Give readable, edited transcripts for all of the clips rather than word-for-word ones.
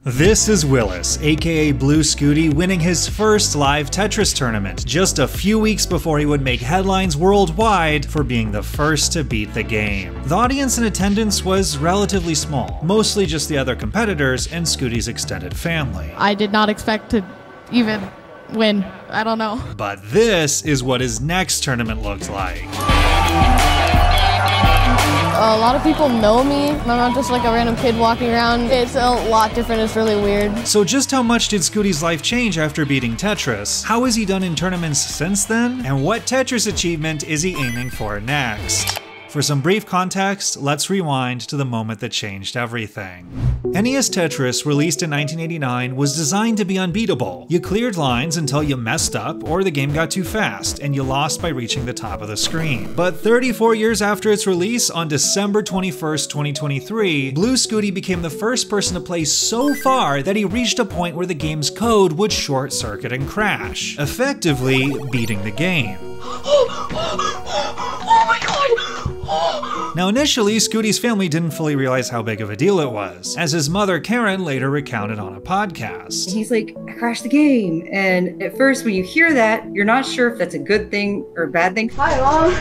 This is Willis, aka Blue Scuti, winning his first live Tetris tournament, just a few weeks before he would make headlines worldwide for being the first to beat the game. The audience in attendance was relatively small, mostly just the other competitors and Scuti's extended family. I did not expect to even win. I don't know. But this is what his next tournament looked like. A lot of people know me. I'm not just like a random kid walking around. It's a lot different. It's really weird. So just how much did Scuti's life change after beating Tetris? How has he done in tournaments since then? And what Tetris achievement is he aiming for next? For some brief context, let's rewind to the moment that changed everything. NES Tetris, released in 1989, was designed to be unbeatable. You cleared lines until you messed up or the game got too fast, and you lost by reaching the top of the screen. But 34 years after its release, on December 21st, 2023, Blue Scuti became the first person to play so far that he reached a point where the game's code would short-circuit and crash, effectively beating the game. Oh my god! Now initially, Scuti's family didn't fully realize how big of a deal it was, as his mother Karen later recounted on a podcast. He's like, I crashed the game. And at first when you hear that, you're not sure if that's a good thing or a bad thing. Hi, Mom.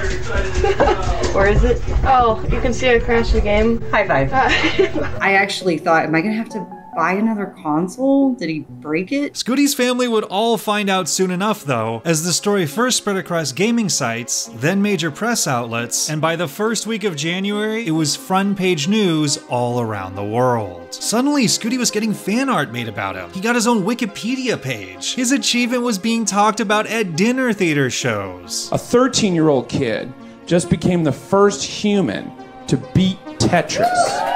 Or is it? Oh, you can see I crashed the game. High five. I actually thought, am I gonna have to buy another console? Did he break it? Scuti's family would all find out soon enough though, as the story first spread across gaming sites, then major press outlets, and by the first week of January, it was front page news all around the world. Suddenly, Scuti was getting fan art made about him. He got his own Wikipedia page. His achievement was being talked about at dinner theater shows. A 13-year-old kid just became the first human to beat Tetris.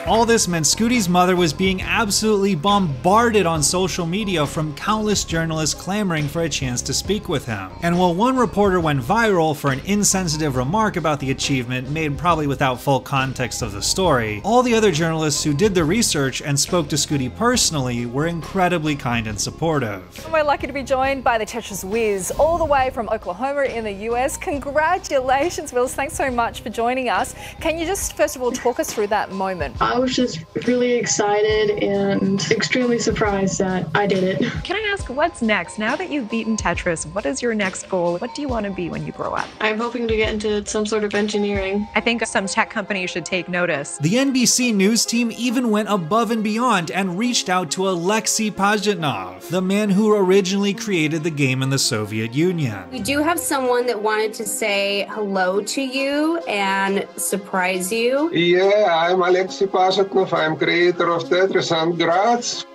All this meant Scuti's mother was being absolutely bombarded on social media from countless journalists clamoring for a chance to speak with him. And while one reporter went viral for an insensitive remark about the achievement made probably without full context of the story, all the other journalists who did the research and spoke to Scuti personally were incredibly kind and supportive. We're lucky to be joined by the Tetris whiz all the way from Oklahoma in the US. Congratulations, Willis. Thanks so much for joining us. Can you just first of all talk us through that moment? I was just really excited and extremely surprised that I did it. Can I ask, what's next? Now that you've beaten Tetris, what is your next goal? What do you want to be when you grow up? I'm hoping to get into some sort of engineering. I think some tech companies should take notice. The NBC News team even went above and beyond and reached out to Alexei Pajitnov, the man who originally created the game in the Soviet Union. We do have someone that wanted to say hello to you and surprise you. Yeah, I'm Alexei Pajitnov. I'm creator of Tetris and Graz.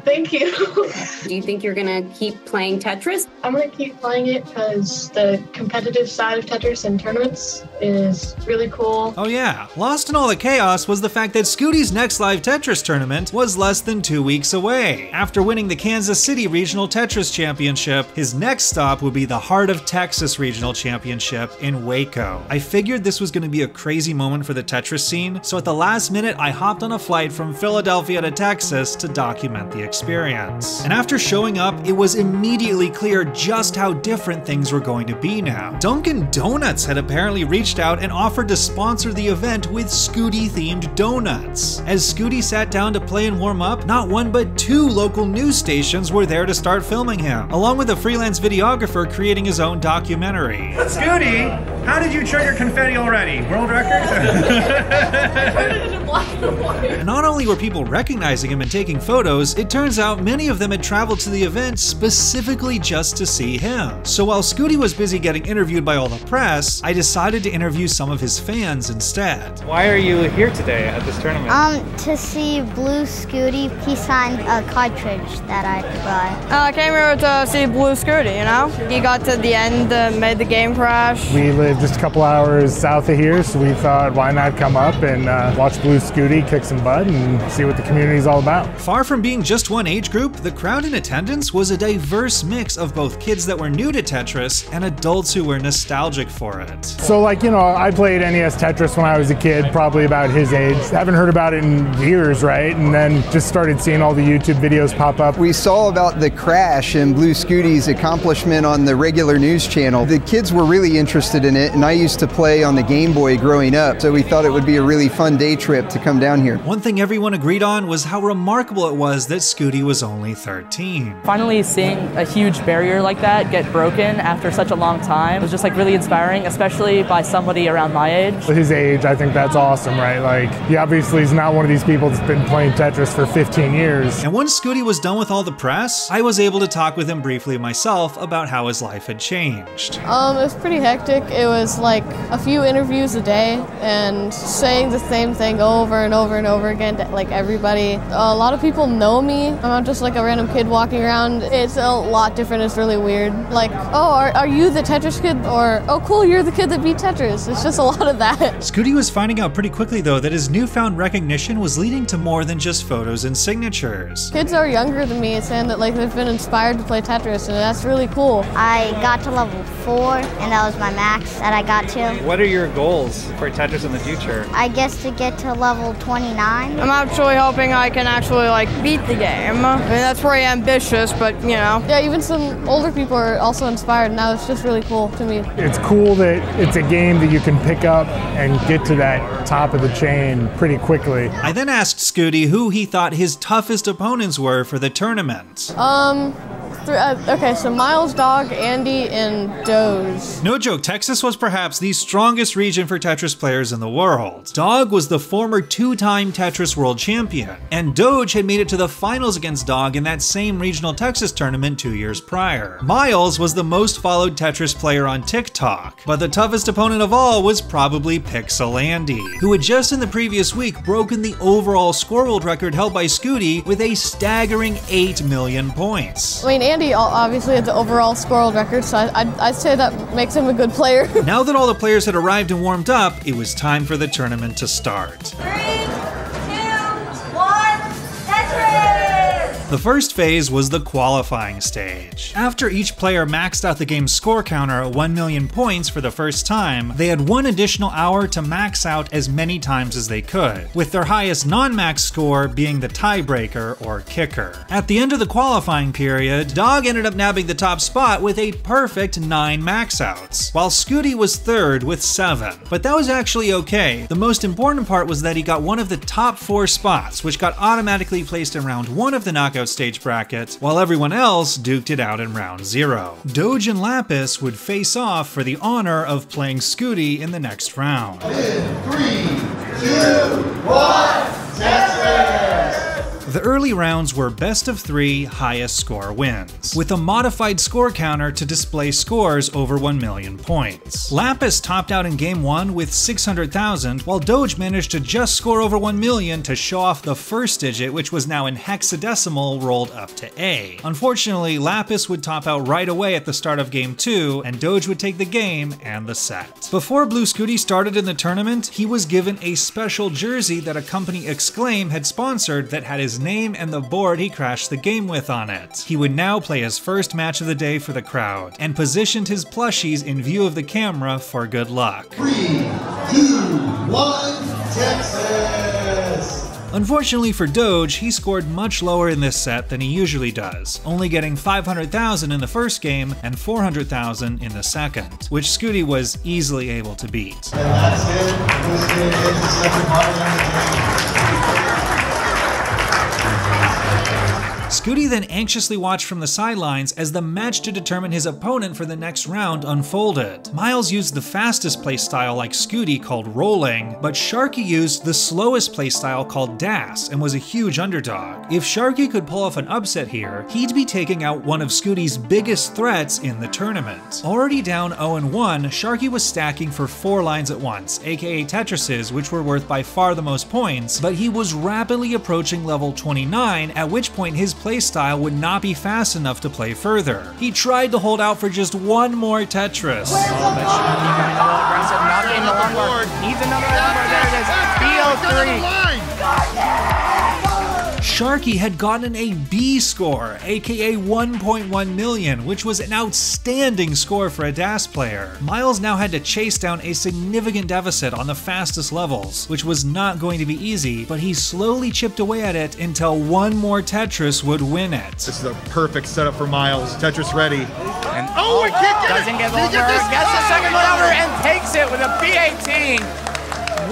Thank you. Do you think you're gonna keep playing Tetris? I'm gonna keep playing it because the competitive side of Tetris and tournaments is really cool. Oh yeah, lost in all the chaos was the fact that Scuti's next live Tetris tournament was less than 2 weeks away. After winning the Kansas City Regional Tetris Championship, his next stop would be the Heart of Texas Regional Championship in Waco. I figured this was gonna be a crazy moment for the Tetris scene, so at the last minute I hopped on a flight from Philadelphia to Texas to document the experience. And after showing up, it was immediately clear just how different things were going to be now. Dunkin' Donuts had apparently reached out and offered to sponsor the event with Scuti-themed donuts. As Scuti sat down to play and warm up, not one but 2 local news stations were there to start filming him, along with a freelance videographer creating his own documentary. Scuti, how did you trigger confetti already? World record? Not only were people recognizing him and taking photos, it turns out many of them had traveled to the event specifically just to see him. So while Scuti was busy getting interviewed by all the press, I decided to interview some of his fans instead. Why are you here today at this tournament? To see Blue Scuti. He signed a cartridge that I bought. I came here to see Blue Scuti, you know? He got to the end, made the game crash. We live just a couple hours south of here, so we thought why not come up and watch Blue Scuti kick some butt and see what the community is all about. Far from being just one age group, the crowd in attendance was a diverse mix of both kids that were new to Tetris and adults who were nostalgic for it. So like, you know, I played NES Tetris when I was a kid, probably about his age. Haven't heard about it in years, right? And then just started seeing all the YouTube videos pop up. We saw about the crash and Blue Scuti's accomplishment on the regular news channel. The kids were really interested in it. tournament, and I used to play on the Game Boy growing up, so we thought it would be a really fun day trip to come down here. One thing everyone agreed on was how remarkable it was that Scuti was only 13. Finally seeing a huge barrier like that get broken after such a long time was just like really inspiring, especially by somebody around my age. His age, I think that's awesome, right? Like, he obviously is not one of these people that's been playing Tetris for 15 years. And once Scuti was done with all the press, I was able to talk with him briefly myself about how his life had changed. It was pretty hectic. It was like a few interviews a day and saying the same thing over and over and over again to like everybody. A lot of people know me. I'm not just like a random kid walking around. It's a lot different. It's really weird. Like, oh, are you the Tetris kid? Or, oh cool, you're the kid that beat Tetris. It's just a lot of that. Scuti was finding out pretty quickly though that his newfound recognition was leading to more than just photos and signatures. Kids are younger than me saying that like they've been inspired to play Tetris, and that's really cool. I got to level 4, and that was my max that I got to. What are your goals for Tetris in the future? I guess to get to level 29. I'm actually hoping I can actually like beat the game. I mean, that's pretty ambitious, but you know. Yeah, even some older people are also inspired, and now it's just really cool to me. It's cool that it's a game that you can pick up and get to that top of the chain pretty quickly. I then asked Scuti who he thought his toughest opponents were for the tournament. Okay, so Miles, Dog, Andy, and Doge. No joke, Texas was perhaps the strongest region for Tetris players in the world. Dog was the former 2-time Tetris world champion, and Doge had made it to the finals against Dog in that same regional Texas tournament 2 years prior. Miles was the most followed Tetris player on TikTok, but the toughest opponent of all was probably Pixel Andy, who had just in the previous week broken the overall score world record held by Scuti with a staggering 8 million points. I mean, Andy obviously had the overall score world record, so I'd say that makes him a good player. Now that all the players had arrived and warmed up, it was time for the tournament to start. 3, 2, 1, Tetris! The first phase was the qualifying stage. After each player maxed out the game's score counter at 1 million points for the first time, they had 1 additional hour to max out as many times as they could, with their highest non-max score being the tiebreaker or kicker. At the end of the qualifying period, Dog ended up nabbing the top spot with a perfect 9 max outs, while Scuti was third with 7. But that was actually okay. The most important part was that he got one of the top 4 spots, which got automatically placed in round 1 of the knockout stage bracket, while everyone else duked it out in round 0. Doge and Lapis would face off for the honor of playing Scuti in the next round. In 3, 2, 1, Tetris! The early rounds were best of 3 highest score wins, with a modified score counter to display scores over 1 million points. Lapis topped out in game 1 with 600,000, while Doge managed to just score over 1 million to show off the first digit, which was now in hexadecimal rolled up to A. Unfortunately, Lapis would top out right away at the start of game 2, and Doge would take the game and the set. Before Blue Scuti started in the tournament, he was given a special jersey that a company Exclaim had sponsored that had his name and the board he crashed the game with on it. He would now play his first match of the day for the crowd, and positioned his plushies in view of the camera for good luck. 3, 2, 1, Texas! Unfortunately for Doge, he scored much lower in this set than he usually does, only getting 500,000 in the first game and 400,000 in the second, which Scuti was easily able to beat. And that's it. This game is the second part of the game. Scuti then anxiously watched from the sidelines as the match to determine his opponent for the next round unfolded. Miles used the fastest playstyle like Scuti called rolling, but Sharky used the slowest playstyle called Das and was a huge underdog. If Sharky could pull off an upset here, he'd be taking out one of Scuti's biggest threats in the tournament. Already down 0-1, Sharky was stacking for 4 lines at once, aka Tetrises, which were worth by far the most points, but he was rapidly approaching level 29, at which point his playstyle would not be fast enough to play further. He tried to hold out for just one more Tetris. Not getting the long bar. Needs another long bar. There it is. BO3. Sharky had gotten a B score, aka 1.1 million, which was an outstanding score for a DAS player. Miles now had to chase down a significant deficit on the fastest levels, which was not going to be easy, but he slowly chipped away at it until one more Tetris would win it. This is a perfect setup for Miles. Tetris ready. And oh, it doesn't get over, gets the second one over and takes it with a B18.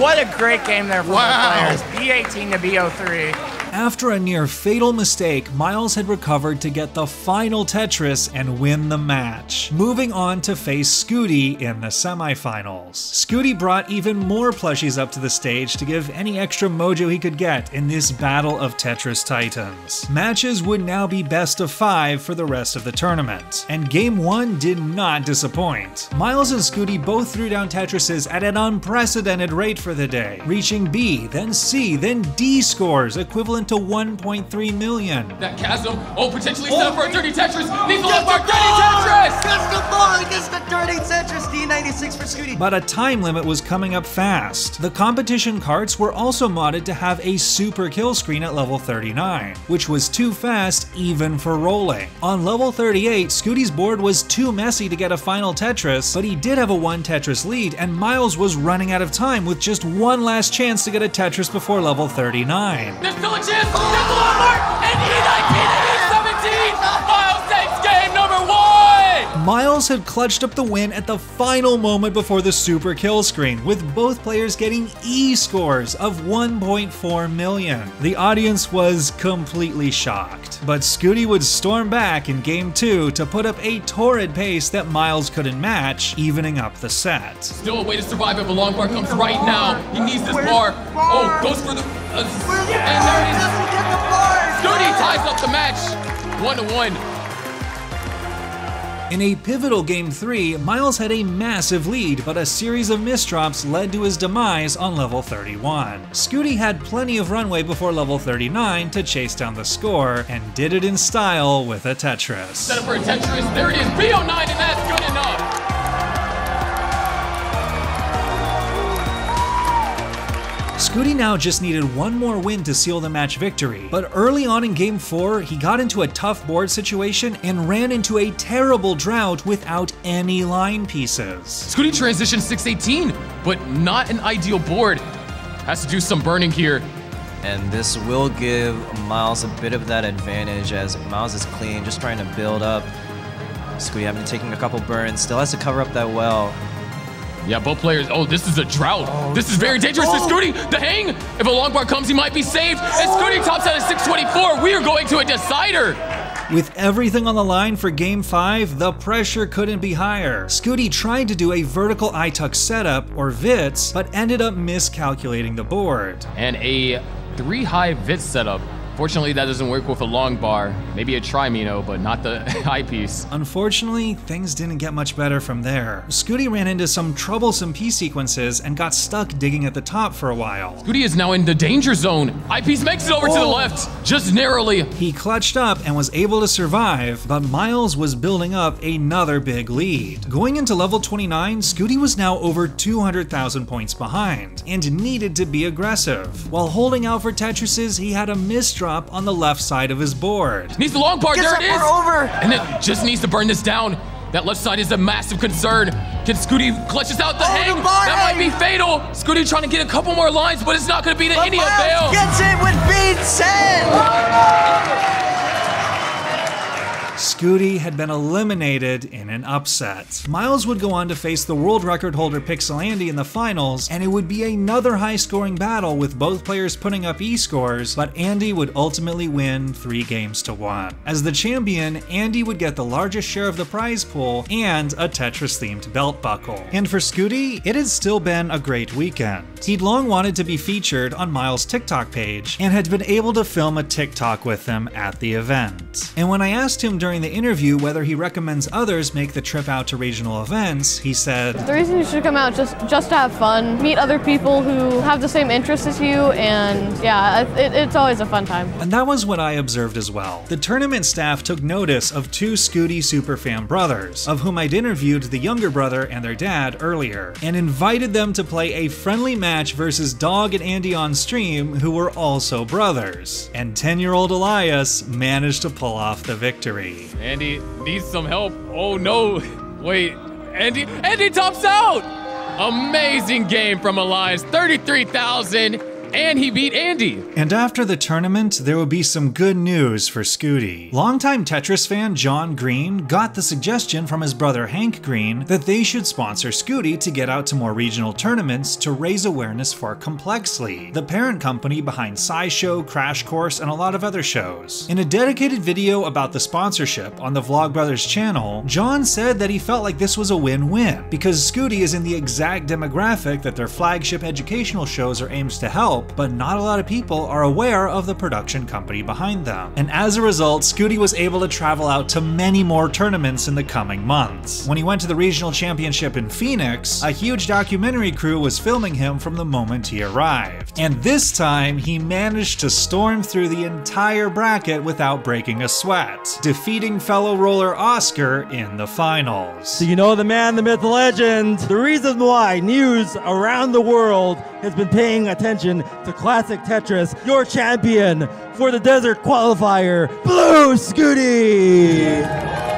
What a great game there for the players. B18 to B03. After a near fatal mistake, Miles had recovered to get the final Tetris and win the match, moving on to face Scuti in the semifinals. Scuti brought even more plushies up to the stage to give any extra mojo he could get in this battle of Tetris Titans. Matches would now be best of 5 for the rest of the tournament, and Game 1 did not disappoint. Miles and Scuti both threw down Tetrises at an unprecedented rate for the day, reaching B, then C, then D scores equivalent to 1.3 million. That chasm, potentially set up for a dirty Tetris. Needs a little more dirty Tetris! Gets the ball against the dirty Tetris. D96 for Scuti. But a time limit was coming up fast. The competition carts were also modded to have a super kill screen at level 39, which was too fast even for rolling. On level 38, Scuti's board was too messy to get a final Tetris, but he did have a 1 Tetris lead, and Miles was running out of time with just one last chance to get a Tetris before level 39. There's still a chance! There's a lot more! And E19 and E17! Miles takes game number 1! Miles had clutched up the win at the final moment before the super kill screen, with both players getting E scores of 1.4 million. The audience was completely shocked, but Scuti would storm back in Game 2 to put up a torrid pace that Miles couldn't match, evening up the set. Still a way to survive if a long bar comes right now. He needs this bar. Oh, goes for the... and there it is. Scuti ties up the match. 1-1. In a pivotal Game 3, Miles had a massive lead, but a series of misdrops led to his demise on level 31. Scuti had plenty of runway before level 39 to chase down the score, and did it in style with a Tetris. Set up for a Tetris. There it is. B09, and that's good enough. Scuti now just needed one more win to seal the match victory, but early on in Game 4, he got into a tough board situation and ran into a terrible drought without any line pieces. Scuti transitioned 618, but not an ideal board. Has to do some burning here. And this will give Miles a bit of that advantage as Miles is clean, just trying to build up. Scuti having taking a couple burns, still has to cover up that well. Yeah, both players. Oh, this is a drought. This is very dangerous for Scuti. The hang. If a long bar comes, he might be saved. And Scuti tops out at 624. We are going to a decider. With everything on the line for Game 5, the pressure couldn't be higher. Scuti tried to do a vertical I-tuck setup, or VITS, but ended up miscalculating the board. And a 3-high VITS setup. Fortunately, that doesn't work with a long bar. Maybe a trimino, but not the eyepiece. Unfortunately, things didn't get much better from there. Scuti ran into some troublesome piece sequences and got stuck digging at the top for a while. Scuti is now in the danger zone. Eyepiece makes it over to the left, just narrowly. He clutched up and was able to survive, but Miles was building up another big lead. Going into level 29, Scuti was now over 200,000 points behind, and needed to be aggressive. While holding out for Tetrises, he had a misdrop on the left side of his board. Needs the long bar, there it is! Over. And it just needs to burn this down. That left side is a massive concern. Can Scuti clutches out the hang? That might be fatal. Scuti trying to get a couple more lines, but it's not going to be to any avail. Gets it with B10! Scuti had been eliminated in an upset. Miles would go on to face the world record holder Pixel Andy in the finals, and it would be another high-scoring battle with both players putting up E-scores, but Andy would ultimately win 3-1. As the champion, Andy would get the largest share of the prize pool and a Tetris-themed belt buckle. And for Scuti, it had still been a great weekend. He'd long wanted to be featured on Miles' TikTok page, and had been able to film a TikTok with him at the event. And when I asked him during the interview whether he recommends others make the trip out to regional events, he said, "The reason you should come out just to have fun, meet other people who have the same interests as you, and yeah, it's always a fun time." And that was what I observed as well. The tournament staff took notice of two Scuti superfan brothers, of whom I'd interviewed the younger brother and their dad earlier, and invited them to play a friendly match versus Dog and Andy on stream, who were also brothers. And 10-year-old Elias managed to pull off the victory. Andy needs some help. Oh no, wait, Andy tops out! Amazing game from Elias, 33,000. And he beat Andy. And after the tournament, there would be some good news for Scuti. Longtime Tetris fan John Green got the suggestion from his brother Hank Green that they should sponsor Scuti to get out to more regional tournaments to raise awareness for Complexly, the parent company behind SciShow, Crash Course, and a lot of other shows. In a dedicated video about the sponsorship on the Vlogbrothers channel, John said that he felt like this was a win-win, because Scuti is in the exact demographic that their flagship educational shows are aimed to help, but not a lot of people are aware of the production company behind them. And as a result, Scuti was able to travel out to many more tournaments in the coming months. When he went to the regional championship in Phoenix, a huge documentary crew was filming him from the moment he arrived. And this time, he managed to storm through the entire bracket without breaking a sweat, defeating fellow roller Oscar in the finals. So you know the man, the myth, the legend. The reason why news around the world has been paying attention to Classic Tetris, your champion for the Desert Qualifier, Blue Scuti!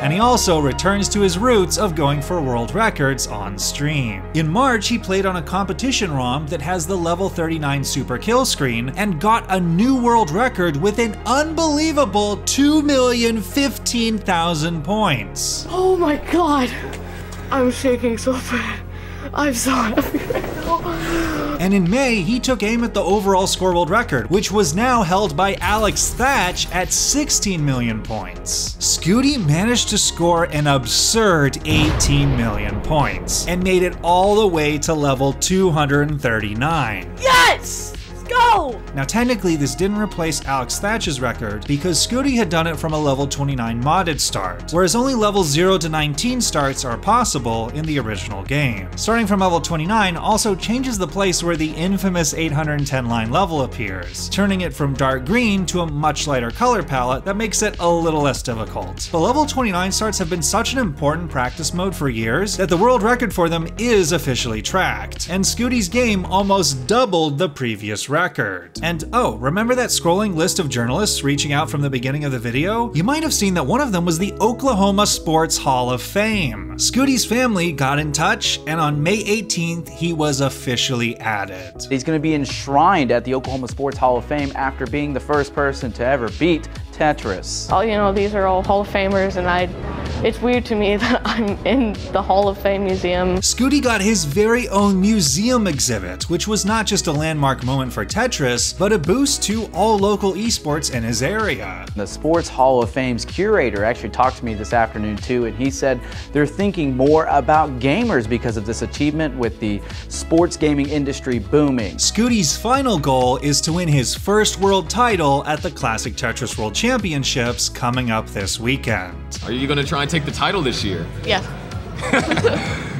And he also returns to his roots of going for world records on stream. In March, he played on a competition ROM that has the level 39 super kill screen and got a new world record with an unbelievable 2,015,000 points. Oh my god, I'm shaking so bad. I'm so happy right now. And in May, he took aim at the overall score world record, which was now held by Alex Thatch at 16 million points. Scuti managed to score an absurd 18 million points and made it all the way to level 239. Yes! Go! Now technically this didn't replace Alex Thatch's record because Scuti had done it from a level 29 modded start, whereas only levels 0 to 19 starts are possible in the original game. Starting from level 29 also changes the place where the infamous 810 line level appears, turning it from dark green to a much lighter color palette that makes it a little less difficult. The level 29 starts have been such an important practice mode for years that the world record for them is officially tracked, and Scuti's game almost doubled the previous record. And oh, remember that scrolling list of journalists reaching out from the beginning of the video? You might have seen that one of them was the Oklahoma Sports Hall of Fame. Scuti's family got in touch, and on May 18th, he was officially added. He's going to be enshrined at the Oklahoma Sports Hall of Fame after being the first person to ever beat Tetris. Oh, you know, these are all Hall of Famers, and it's weird to me that I'm in the Hall of Fame museum. Scuti got his very own museum exhibit, which was not just a landmark moment for Tetris, but a boost to all local esports in his area. The Sports Hall of Fame's curator actually talked to me this afternoon too, and he said they're thinking more about gamers because of this achievement with the sports gaming industry booming. Scuti's final goal is to win his first world title at the Classic Tetris World Championships coming up this weekend. Are you gonna try and take the title this year? Yeah.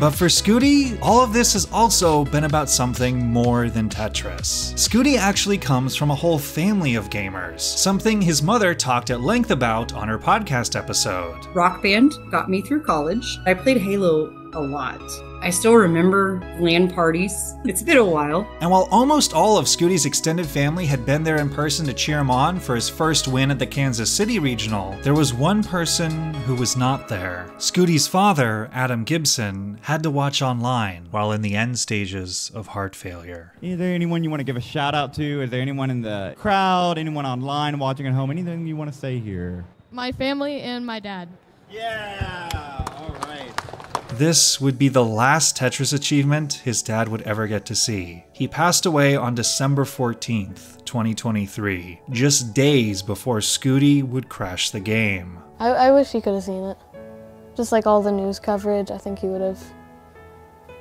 But for Scuti, all of this has also been about something more than Tetris. Scuti actually comes from a whole family of gamers, something his mother talked at length about on her podcast episode. Rock Band got me through college. I played Halo a lot. I still remember LAN parties. It's been a while. And while almost all of Scuti's extended family had been there in person to cheer him on for his first win at the Kansas City Regional, there was one person who was not there. Scuti's father, Adam Gibson, had to watch online while in the end stages of heart failure. Is there anyone you want to give a shout out to? Is there anyone in the crowd, anyone online watching at home, anything you want to say here? My family and my dad. Yeah, all right. This would be the last Tetris achievement his dad would ever get to see. He passed away on December 14th, 2023, just days before Scuti would crash the game. I wish he could have seen it. Just like all the news coverage, I think he would have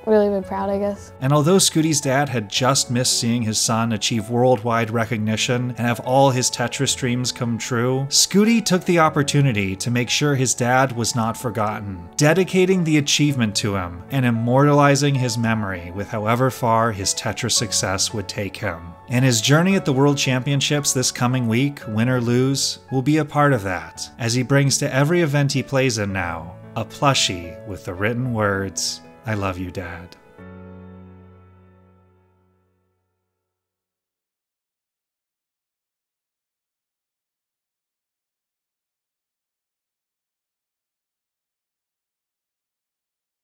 really been proud, I guess. And although Scuti's dad had just missed seeing his son achieve worldwide recognition and have all his Tetris dreams come true, Scuti took the opportunity to make sure his dad was not forgotten, dedicating the achievement to him and immortalizing his memory with however far his Tetris success would take him. And his journey at the World Championships this coming week, win or lose, will be a part of that, as he brings to every event he plays in now a plushie with the written words, "I love you, Dad."